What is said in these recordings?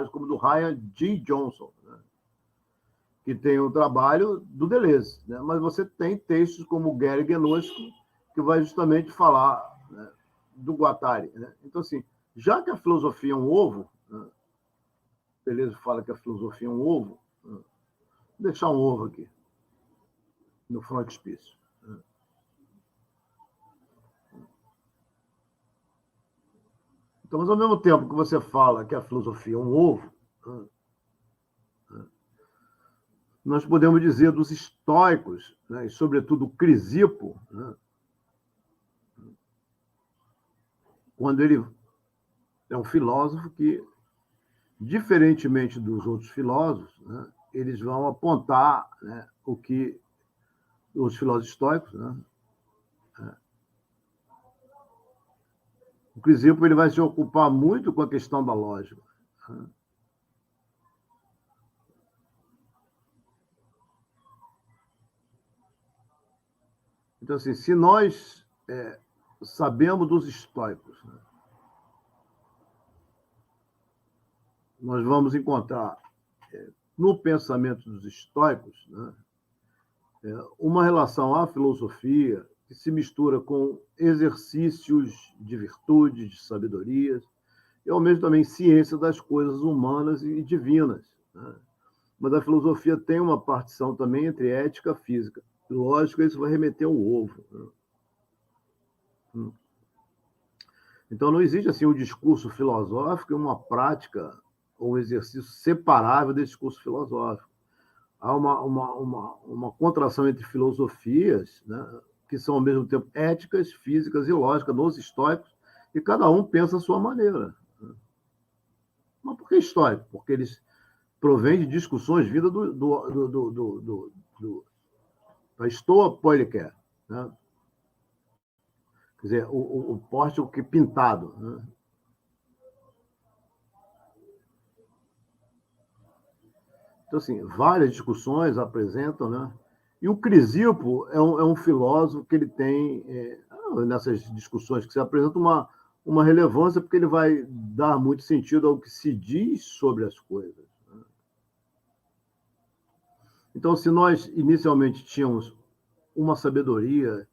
como do Ryan G. Johnson, né? Que tem o trabalho do Deleuze, né? Mas você tem textos como o Gary Genosko, que vai justamente falar, né, do Guattari, né? Então, assim, já que a filosofia é um ovo, né? Deleuze fala que a filosofia é um ovo, né? Vou deixar um ovo aqui, no frontispício. Né? Então, mas ao mesmo tempo que você fala que a filosofia é um ovo, né? Nós podemos dizer dos estoicos, né, e sobretudo Crisipo, né, quando ele é um filósofo que, diferentemente dos outros filósofos, né, eles vão apontar, né, o que os filósofos estoicos, né, o Crisipo ele vai se ocupar muito com a questão da lógica. Né. Então, assim, se nós sabemos dos estoicos, né, nós vamos encontrar no pensamento dos estoicos, né, uma relação à filosofia que se mistura com exercícios de virtude, de sabedoria, e ao mesmo também ciência das coisas humanas e divinas. Né? Mas a filosofia tem uma partição também entre ética e física. Lógico, isso vai remeter ao ovo. Né? Então, não existe assim um discurso filosófico e uma prática ou um exercício separável desse discurso filosófico. Há uma contração entre filosofias, né, que são ao mesmo tempo éticas, físicas e lógicas nos estoicos, e cada um pensa a sua maneira. Mas por que estoico? Porque eles provêm de discussões vindas da estoa poliqué, né? Quer dizer, o pórtico que pintado. Né? Então, assim, várias discussões apresentam, né? E o Crisipo é um filósofo que ele tem, nessas discussões que se apresenta, uma relevância, porque ele vai dar muito sentido ao que se diz sobre as coisas. Né? Então, se nós inicialmente tínhamos uma sabedoria,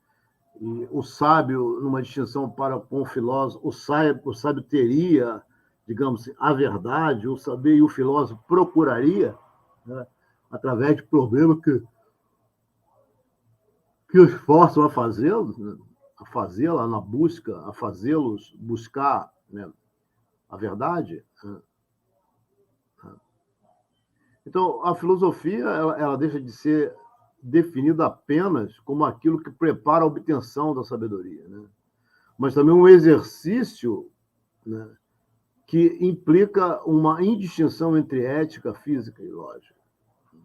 e o sábio, numa distinção para com o filósofo, o sábio teria, digamos assim, a verdade, o saber, e o filósofo procuraria, né, através de problemas que os forçam a fazê-los, né, a fazê-la na busca, a fazê-los buscar, né, a verdade. Né. Então, a filosofia ela deixa de ser definida apenas como aquilo que prepara a obtenção da sabedoria, né, mas também um exercício, né, que implica uma indistinção entre ética, física e lógica.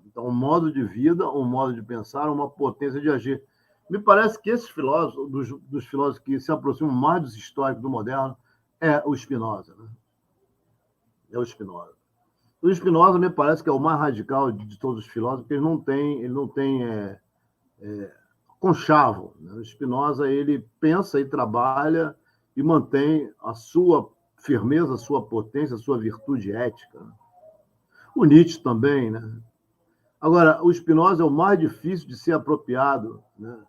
Então, um modo de vida, um modo de pensar, uma potência de agir. Me parece que esses filósofos, dos filósofos que se aproximam mais dos históricos do moderno, é o Spinoza. Né? É o Spinoza. O Spinoza me parece que é o mais radical de todos os filósofos, porque ele não tem conchavo. Né? O Spinoza ele pensa e trabalha e mantém a sua firmeza, a sua potência, a sua virtude ética. Né? O Nietzsche também, né? Agora, o Spinoza é o mais difícil de ser apropriado, né,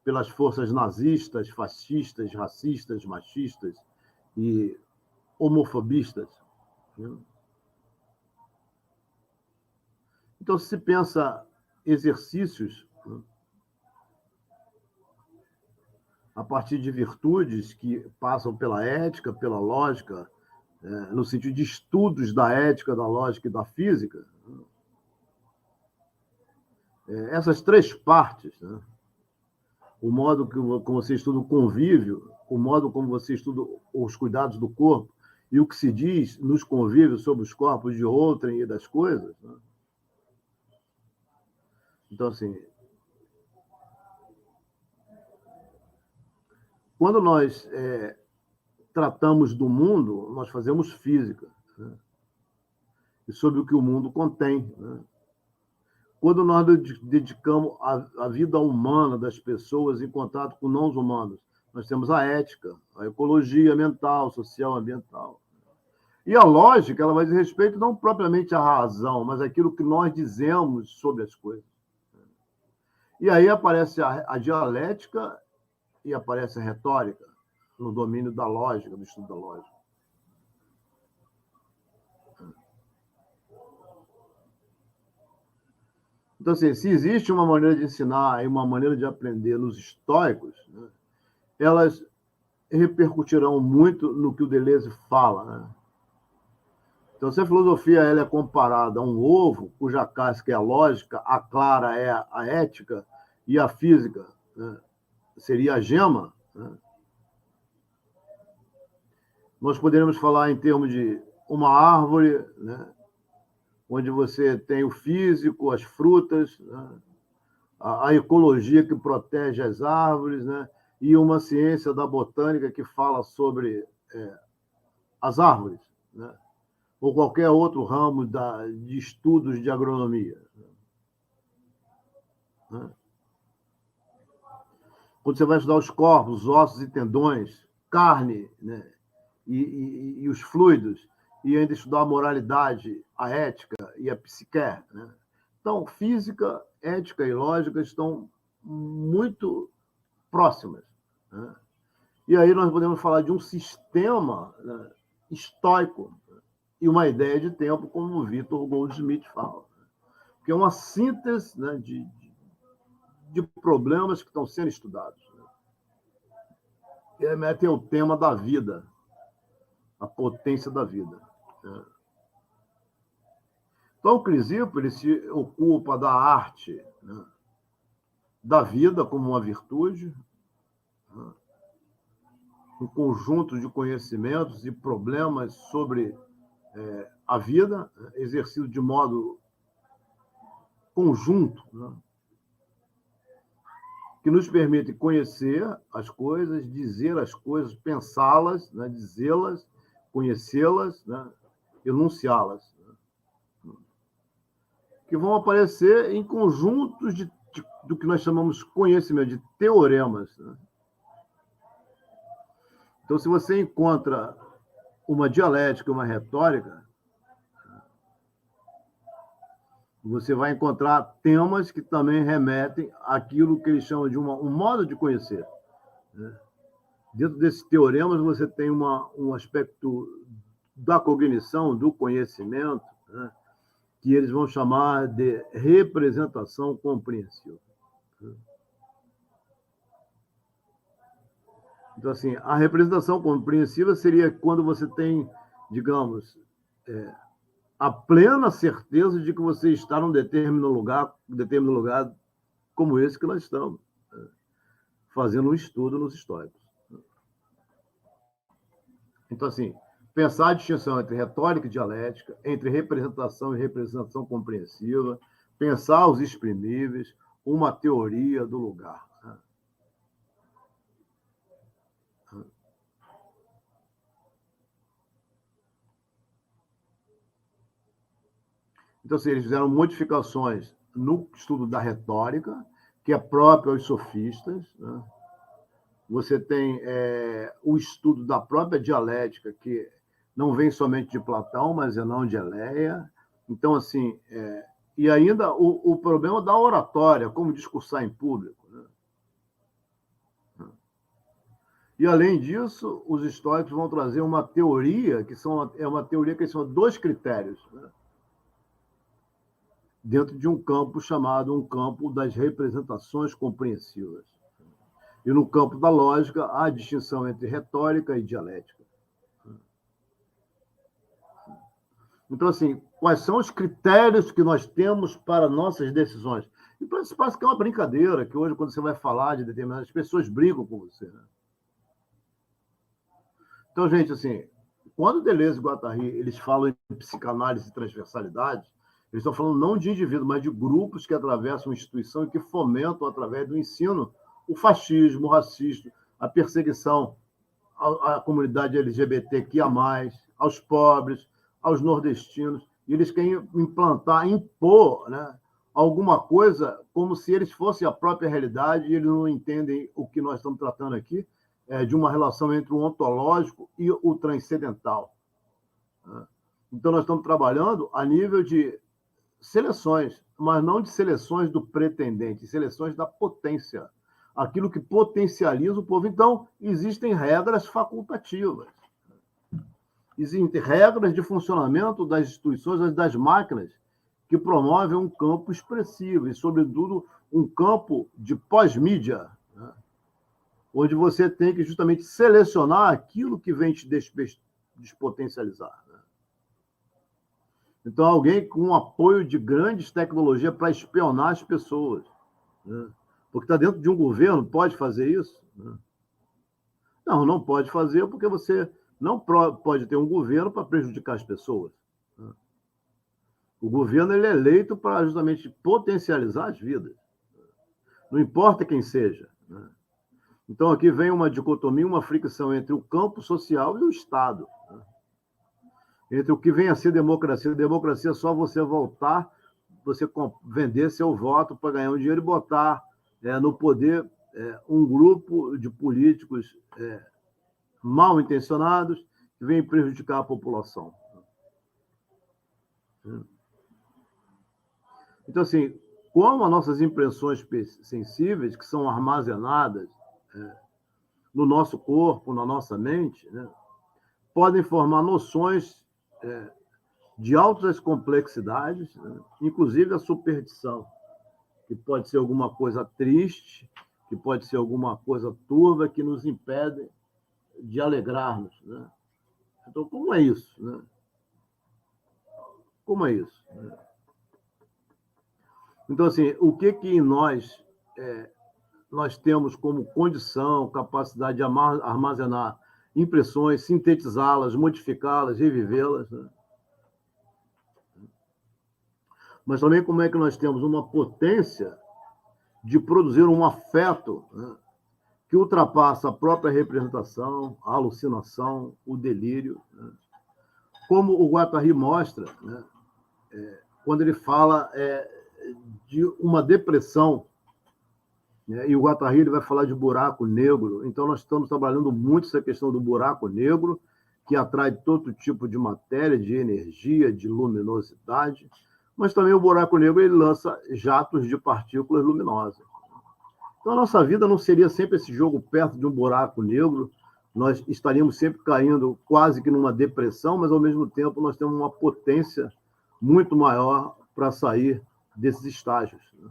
pelas forças nazistas, fascistas, racistas, machistas e homofobistas. Né? Então, se pensa exercícios, né, a partir de virtudes que passam pela ética, pela lógica, no sentido de estudos da ética, da lógica e da física, essas três partes, né, o modo como você estuda o convívio, o modo como você estuda os cuidados do corpo e o que se diz nos convívios sobre os corpos de outrem e das coisas. Né? Então, assim, quando nós tratamos do mundo, nós fazemos física, né? E sobre o que o mundo contém. Né? Quando nós dedicamos a vida humana das pessoas em contato com não humanos, nós temos a ética, a ecologia mental, social, ambiental. E a lógica, ela vai dizer respeito não propriamente à razão, mas àquilo que nós dizemos sobre as coisas. E aí aparece a dialética e aparece a retórica, no domínio da lógica, do estudo da lógica. Então, assim, se existe uma maneira de ensinar e uma maneira de aprender nos estoicos, né, elas repercutirão muito no que o Deleuze fala. Né? Então, se a filosofia ela é comparada a um ovo, cuja casca é a lógica, a clara é a ética e a física, né, seria a gema, né? Nós poderíamos falar em termos de uma árvore, né, onde você tem o físico, as frutas, né, a ecologia que protege as árvores, né, e uma ciência da botânica que fala sobre as árvores, né, ou qualquer outro ramo de estudos de agronomia. Né? Quando você vai estudar os corpos, os ossos e tendões, carne, né, e os fluidos, e ainda estudar a moralidade, a ética e a psique. Né? Então, física, ética e lógica estão muito próximas. Né? E aí nós podemos falar de um sistema, né, estoico, e uma ideia de tempo, como o Victor Goldsmith fala, que é uma síntese, né, de problemas que estão sendo estudados. E tem o tema da vida, a potência da vida. Né? Então, o Crisipo ele se ocupa da arte, né, da vida como uma virtude, né, um conjunto de conhecimentos e problemas sobre a vida, né, exercido de modo conjunto, né, que nos permite conhecer as coisas, dizer as coisas, pensá-las, né, dizê-las, conhecê-las, né, enunciá-las, né, que vão aparecer em conjuntos do que nós chamamos conhecimento, de teoremas. Né? Então, se você encontra uma dialética, uma retórica, você vai encontrar temas que também remetem àquilo que eles chamam de um modo de conhecer. Né? Dentro desses teoremas, você tem um aspecto da cognição, do conhecimento, né, que eles vão chamar de representação compreensiva. Então, assim, a representação compreensiva seria quando você tem, digamos, a plena certeza de que você está num determinado lugar como esse que nós estamos, né, fazendo um estudo nos históricos. Então, assim, pensar a distinção entre retórica e dialética, entre representação e representação compreensiva, pensar os exprimíveis, uma teoria do lugar. Né? Então, assim, eles fizeram modificações no estudo da retórica, que é próprio aos sofistas. Né? Você tem o estudo da própria dialética, que não vem somente de Platão, mas é não de Eleia. Então, assim, e ainda o problema da oratória, como discursar em público. Né? E, além disso, os estoicos vão trazer uma teoria, é uma teoria que são dois critérios, né? Dentro de um campo chamado um campo das representações compreensivas. E no campo da lógica, há a distinção entre retórica e dialética. Então, assim, quais são os critérios que nós temos para nossas decisões? E parece que é uma brincadeira, que hoje, quando você vai falar de determinadas pessoas, brigam com você. Né? Então, gente, assim, quando Deleuze e Guattari eles falam em psicanálise e transversalidade, eles estão falando não de indivíduos, mas de grupos que atravessam a instituição e que fomentam, através do ensino, o fascismo, o racismo, a perseguição à comunidade LGBTQIA+, aos pobres, aos nordestinos. E eles querem impor, né, alguma coisa como se eles fossem a própria realidade e eles não entendem o que nós estamos tratando aqui, de uma relação entre o ontológico e o transcendental. Né? Então, nós estamos trabalhando a nível de seleções, mas não de seleções do pretendente, seleções da potência, aquilo que potencializa o povo. Então, existem regras facultativas, existem regras de funcionamento das instituições, das máquinas, que promovem um campo expressivo e, sobretudo, um campo de pós-mídia, né? Onde você tem que justamente selecionar aquilo que vem te despotencializar. Né? Então, alguém com apoio de grandes tecnologias para espionar as pessoas, né? Porque está dentro de um governo, pode fazer isso? Né? Não, não pode fazer, porque você não pode ter um governo para prejudicar as pessoas. Né? O governo ele é eleito para justamente potencializar as vidas. Não importa quem seja. Né? Então, aqui vem uma dicotomia, uma fricção entre o campo social e o Estado. Né? Entre o que vem a ser democracia. Democracia é só você voltar, você vender seu voto para ganhar um dinheiro e botar no poder um grupo de políticos mal intencionados que vêm prejudicar a população. Então, assim, como as nossas impressões sensíveis, que são armazenadas no nosso corpo, na nossa mente, né, podem formar noções de altas complexidades, né, inclusive a superstição, que pode ser alguma coisa triste, que pode ser alguma coisa turva que nos impede de alegrarmos. Né? Então, como é isso? Né? Como é isso? Né? Então, assim, o que em nós temos como condição, capacidade de armazenar impressões, sintetizá-las, modificá-las, revivê-las, né? Mas também como é que nós temos uma potência de produzir um afeto, né, que ultrapassa a própria representação, a alucinação, o delírio. Né? Como o Guattari mostra, né, quando ele fala de uma depressão, né, e o Guattari ele vai falar de buraco negro, então nós estamos trabalhando muito essa questão do buraco negro, que atrai todo tipo de matéria, de energia, de luminosidade, mas também o buraco negro ele lança jatos de partículas luminosas. Então, a nossa vida não seria sempre esse jogo perto de um buraco negro, nós estaríamos sempre caindo quase que numa depressão, mas, ao mesmo tempo, nós temos uma potência muito maior para sair desses estágios, né?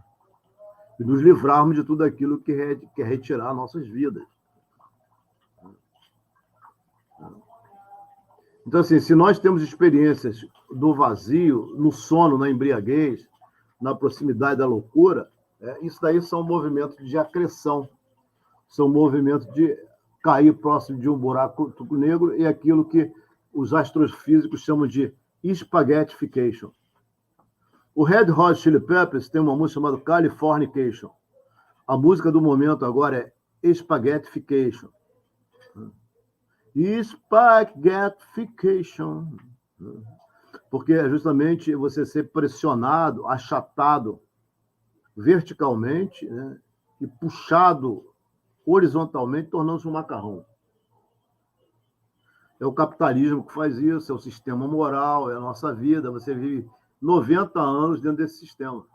E nos livrarmos de tudo aquilo que quer retirar nossas vidas. Então, assim, se nós temos experiências do vazio, no sono, na embriaguez, na proximidade da loucura, isso daí são movimentos de acreção, são movimentos de cair próximo de um buraco negro e aquilo que os astrofísicos chamam de spaghettification. O Red Hot Chili Peppers tem uma música chamada Californication. A música do momento agora é Spaghettification. Spaghettification. Porque é justamente você ser pressionado, achatado verticalmente, né, e puxado horizontalmente, tornando-se um macarrão. É o capitalismo que faz isso, é o sistema moral, é a nossa vida. Você vive 90 anos dentro desse sistema.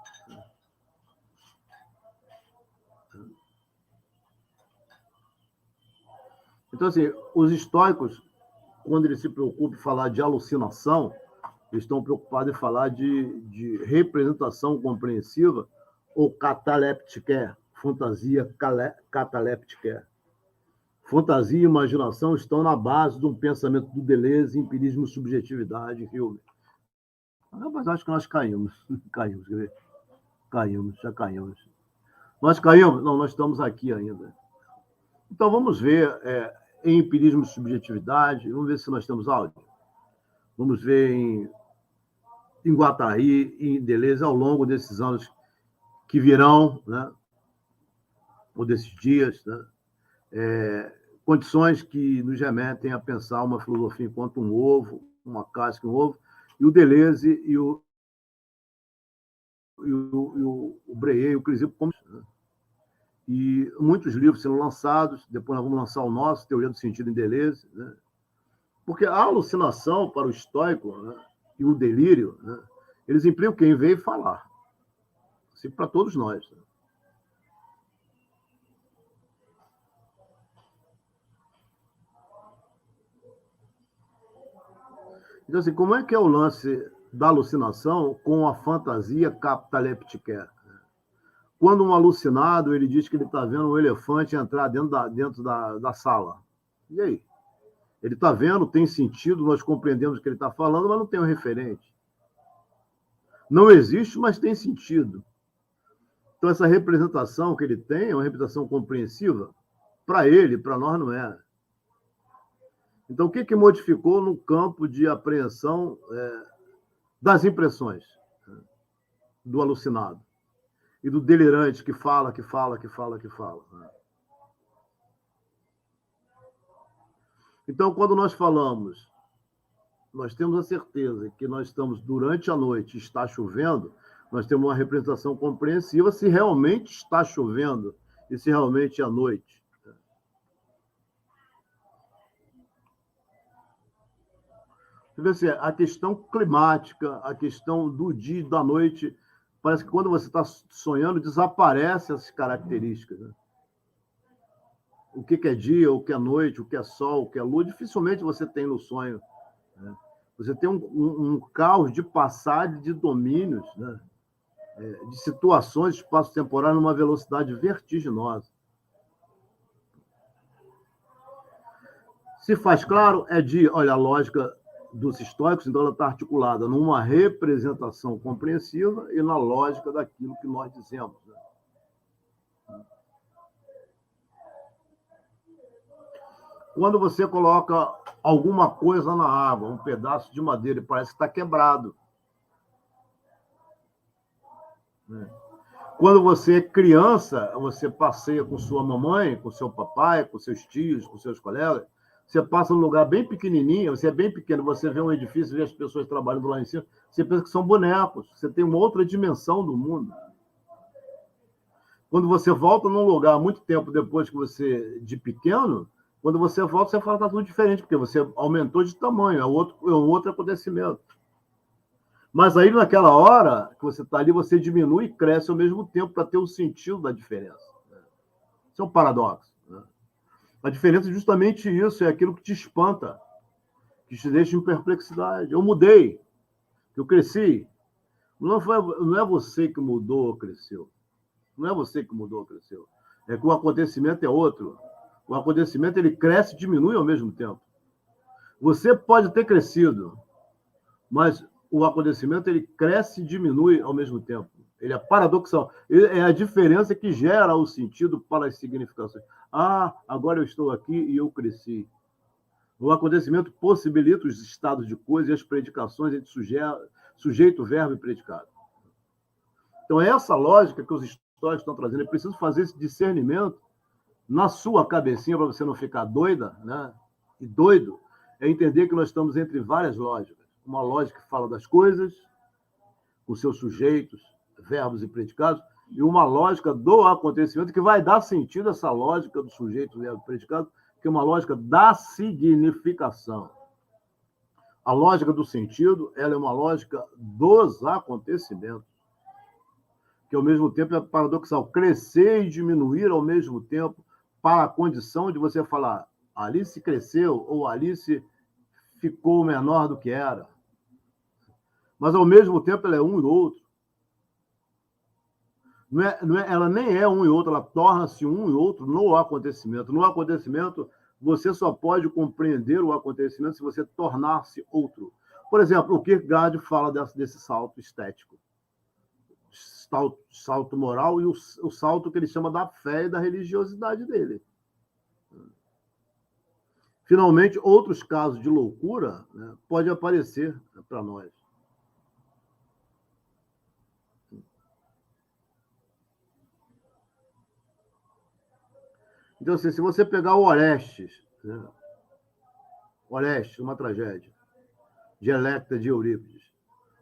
Então, assim, os estoicos, quando eles se preocupam em falar de alucinação, eles estão preocupados em falar de representação compreensiva ou cataléptica, fantasia cataléptica. Fantasia e imaginação estão na base de um pensamento do Deleuze, empirismo, subjetividade, Hume. Mas acho que nós caímos. Caímos, quer ver? Já caímos. Nós caímos? Não, nós estamos aqui ainda. Então, vamos ver em empirismo e subjetividade, vamos ver se nós temos áudio. Vamos ver em Guattari, em Deleuze, ao longo desses anos que virão, né? Ou desses dias, né? Condições que nos remetem a pensar uma filosofia enquanto um ovo, uma casca, um ovo, e o Deleuze e o Breyer e o Chrysippus como... Né? E muitos livros sendo lançados, depois nós vamos lançar o nosso, Teoria do Sentido em Deleuze, né? Porque a alucinação para o estoico, né, e o delírio, né, eles implicam quem veio falar. Assim, para todos nós. Né? Então, assim, como é que é o lance da alucinação com a fantasia cataléptica? Quando um alucinado ele diz que ele está vendo um elefante entrar dentro da sala. E aí? Ele está vendo, tem sentido, nós compreendemos o que ele está falando, mas não tem um referente. Não existe, mas tem sentido. Então, essa representação que ele tem é uma representação compreensiva. Para ele, para nós, não é. Então, o que modificou no campo de apreensão das impressões do alucinado e do delirante que fala, que fala, que fala, que fala? Então, quando nós falamos, nós temos a certeza que nós estamos durante a noite, está chovendo, nós temos uma representação compreensiva se realmente está chovendo e se realmente é noite. Assim, a questão climática, a questão do dia e da noite, parece que quando você está sonhando, desaparecem essas características. Né? O que é dia, o que é noite, o que é sol, o que é lua, dificilmente você tem no sonho. Né? Você tem um caos de passagem de domínios, né? De situações espaço-temporais numa velocidade vertiginosa. Se faz claro, é de, olha, a lógica dos estoicos, então ela está articulada numa representação compreensiva e na lógica daquilo que nós dizemos. Né? Quando você coloca alguma coisa na água, um pedaço de madeira, e parece que está quebrado. Quando você é criança, você passeia com sua mamãe, com seu papai, com seus tios, com seus colegas, você passa num lugar bem pequenininho, você é bem pequeno, você vê um edifício, vê as pessoas trabalhando lá em cima, você pensa que são bonecos, você tem uma outra dimensão do mundo. Quando você volta num lugar muito tempo depois que você, de pequeno, quando você volta, você fala que está tudo diferente, porque você aumentou de tamanho, é um outro acontecimento. Mas aí, naquela hora que você está ali, você diminui e cresce ao mesmo tempo para ter o sentido da diferença. Isso é um paradoxo. Né? A diferença é justamente isso, é aquilo que te espanta, que te deixa em perplexidade. Eu mudei, eu cresci. Não é você que mudou ou cresceu. Não é você que mudou ou cresceu. É que o acontecimento é outro. O acontecimento ele cresce e diminui ao mesmo tempo. Você pode ter crescido, mas o acontecimento ele cresce e diminui ao mesmo tempo. Ele é paradoxal. É a diferença que gera o sentido para as significações. Ah, agora eu estou aqui e eu cresci. O acontecimento possibilita os estados de coisa e as predicações entre sujeito, verbo e predicado. Então, é essa lógica que os históricos estão trazendo. É preciso fazer esse discernimento na sua cabecinha para você não ficar doida, né? E doido, é entender que nós estamos entre várias lógicas. Uma lógica que fala das coisas, com seus sujeitos, verbos e predicados, e uma lógica do acontecimento que vai dar sentido a essa lógica do sujeito, verbo e predicado, que é uma lógica da significação. A lógica do sentido, ela é uma lógica dos acontecimentos, que ao mesmo tempo é paradoxal, crescer e diminuir ao mesmo tempo para a condição de você falar Alice cresceu ou Alice ficou menor do que era. Mas, ao mesmo tempo, ela é um e outro. Ela nem é um e outro, ela torna-se um e outro no acontecimento. No acontecimento, você só pode compreender o acontecimento se você tornar-se outro. Por exemplo, o Kierkegaard fala desse salto estético, salto moral e o salto que ele chama da fé e da religiosidade dele. Finalmente, outros casos de loucura, né, podem aparecer, né, para nós. Então, assim, se você pegar o Orestes, né, Orestes, uma tragédia, dialecta de Eurípides,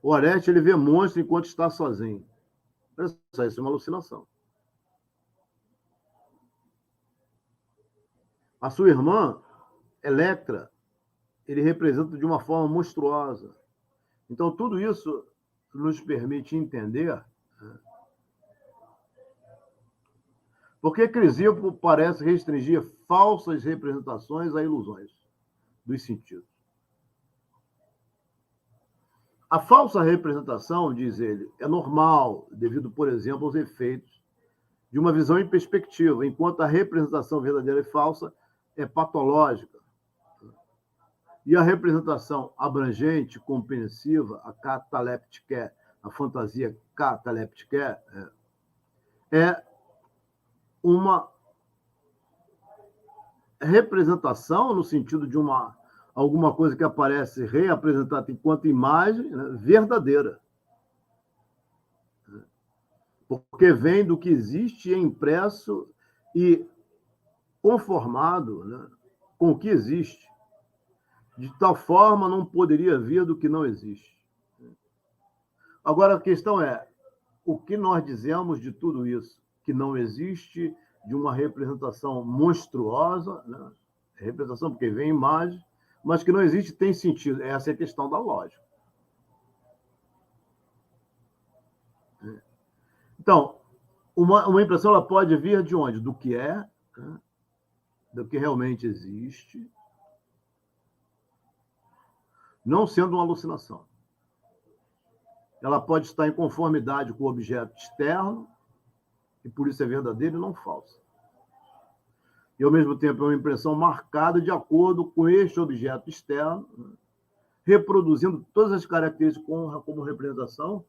o Orestes ele vê monstro enquanto está sozinho. Olha só, isso é uma alucinação. A sua irmã, Electra, ele representa de uma forma monstruosa. Então, tudo isso nos permite entender por que Crisipo parece restringir falsas representações a ilusões dos sentidos. A falsa representação, diz ele, é normal, devido, por exemplo, aos efeitos de uma visão em perspectiva, enquanto a representação verdadeira e falsa é patológica. E a representação abrangente, compreensiva, a cataleptique, a fantasia cataleptique, é uma representação no sentido de alguma coisa que aparece reapresentada enquanto imagem, né, verdadeira. Porque vem do que existe, é impresso e conformado, né, com o que existe. De tal forma, não poderia vir do que não existe. Agora, a questão é, o que nós dizemos de tudo isso? Que não existe, de uma representação monstruosa, né? Representação porque vem imagem, mas que não existe tem sentido. Essa é a questão da lógica. Então, uma impressão ela pode vir de onde? Do que é, né? Do que realmente existe, não sendo uma alucinação. Ela pode estar em conformidade com o objeto externo, e por isso é verdadeira e não falsa. E, ao mesmo tempo, é uma impressão marcada de acordo com este objeto externo, né, reproduzindo todas as características como representação,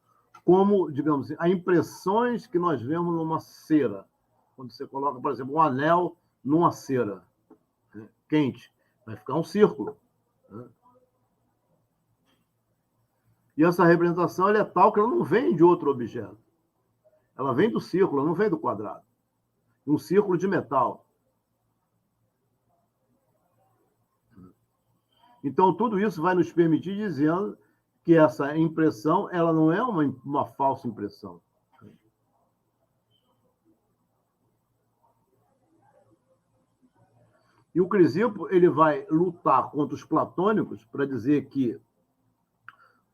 como, digamos assim, as impressões que nós vemos numa cera. Quando você coloca, por exemplo, um anel numa cera, né, quente, vai ficar um círculo. Né? E essa representação ela é tal que ela não vem de outro objeto. Ela vem do círculo, ela não vem do quadrado. Um círculo de metal. Então, tudo isso vai nos permitir dizendo que essa impressão ela não é uma falsa impressão. E o Crisipo ele vai lutar contra os platônicos para dizer que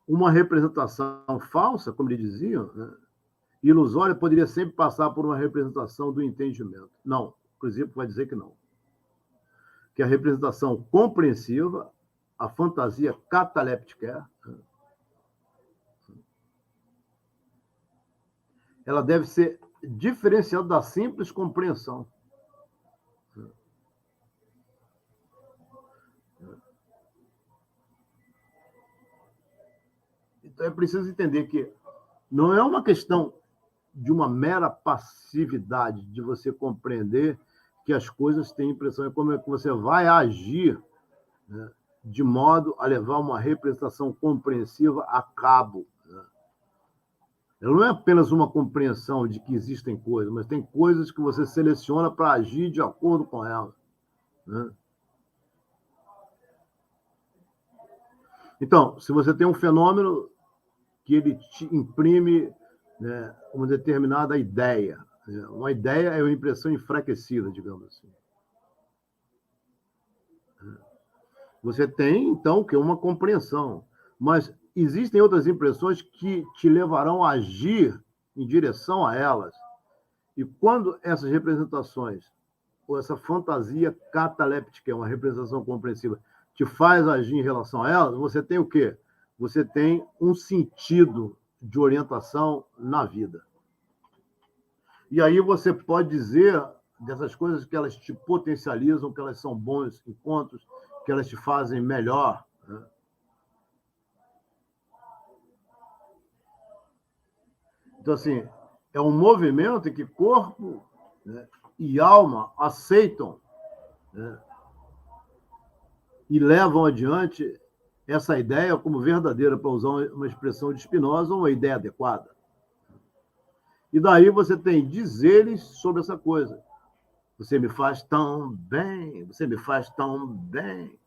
uma representação falsa, como ele dizia, né, ilusória, poderia sempre passar por uma representação do entendimento. Não, o Crisipo vai dizer que não. Que a representação compreensiva, a fantasia cataléptica, ela deve ser diferenciada da simples compreensão. Então é preciso entender que não é uma questão de uma mera passividade, de você compreender que as coisas têm impressão, é como é que você vai agir, né, de modo a levar uma representação compreensiva a cabo. Né? Ela não é apenas uma compreensão de que existem coisas, mas tem coisas que você seleciona para agir de acordo com elas. Né? Então, se você tem um fenômeno que ele te imprime, né, uma determinada ideia, né? Uma ideia é uma impressão enfraquecida, digamos assim. Você tem, então, que é uma compreensão. Mas existem outras impressões que te levarão a agir em direção a elas. E quando essas representações, ou essa fantasia cataléptica, que é uma representação compreensiva, te faz agir em relação a elas, você tem o quê? Você tem um sentido de orientação na vida. E aí você pode dizer dessas coisas que elas te potencializam, que elas são bons encontros, que elas te fazem melhor. Né? Então, assim, é um movimento em que corpo, né, e alma aceitam, né, e levam adiante essa ideia como verdadeira, para usar uma expressão de Spinoza, uma ideia adequada. E daí você tem dizeres sobre essa coisa. Você me faz tão bem, você me faz tão bem.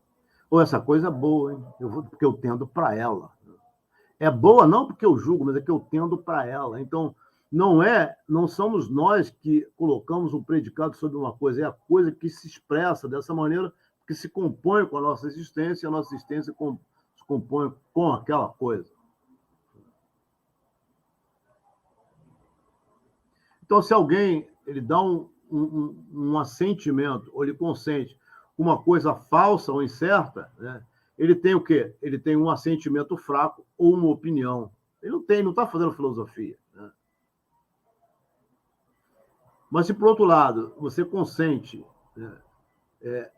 Ou essa coisa é boa, hein? Porque eu tendo para ela. É boa não porque eu julgo, mas é que eu tendo para ela. Então, não somos nós que colocamos um predicado sobre uma coisa, é a coisa que se expressa dessa maneira que se compõe com a nossa existência, e a nossa existência se compõe com aquela coisa. Então, se alguém ele dá um assentimento, ou ele consente uma coisa falsa ou incerta, né, ele tem o quê? Ele tem um assentimento fraco ou uma opinião. Ele não está fazendo filosofia. Né? Mas, se, por outro lado, você consente, né,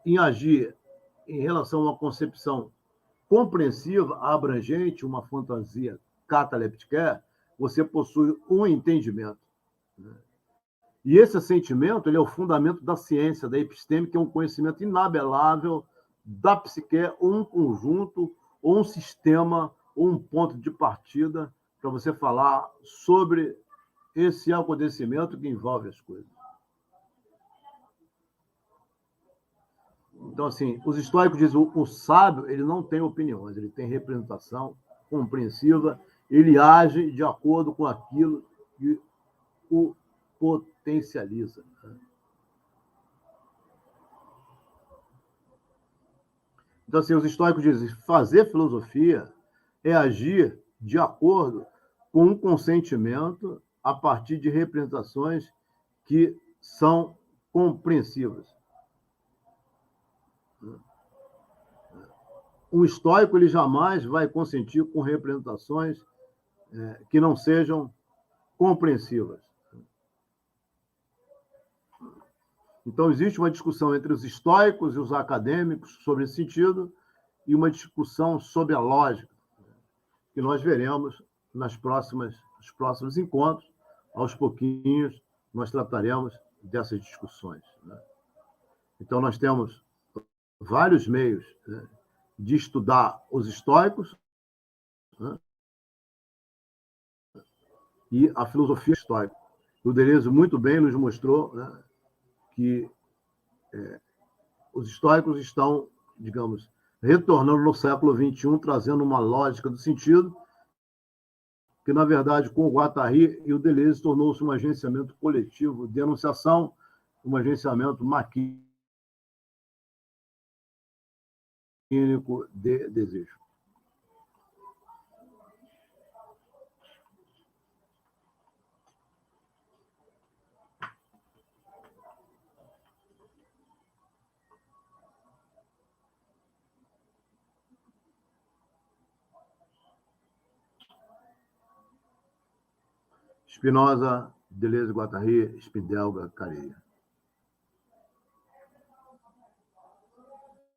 em agir em relação a uma concepção compreensiva, abrangente, uma fantasia cataleptiqué, você possui um entendimento. Né? E esse sentimento ele é o fundamento da ciência, da episteme, que é um conhecimento inabelável da psique, ou um conjunto, ou um sistema, ou um ponto de partida para você falar sobre esse acontecimento que envolve as coisas. Então, assim, os estoicos dizem que o sábio ele não tem opiniões, ele tem representação compreensiva, ele age de acordo com aquilo que o potencializa. Então, assim, os estoicos dizem que fazer filosofia é agir de acordo com um consentimento a partir de representações que são compreensivas. Um estoico ele jamais vai consentir com representações que não sejam compreensivas. Então, existe uma discussão entre os estoicos e os acadêmicos sobre esse sentido e uma discussão sobre a lógica, que nós veremos nos próximos encontros. Aos pouquinhos, nós trataremos dessas discussões. Né? Então, nós temos vários meios, né, de estudar os estoicos, né, e a filosofia estoica. O Deleuze muito bem nos mostrou, né, que os estoicos estão, digamos, retornando no século XXI, trazendo uma lógica do sentido, que, na verdade, com o Guattari e o Deleuze, tornou-se um agenciamento coletivo de enunciação, um agenciamento maquínico de desejo. Spinoza, Deleuze, Guattari, Spindelga, Careia.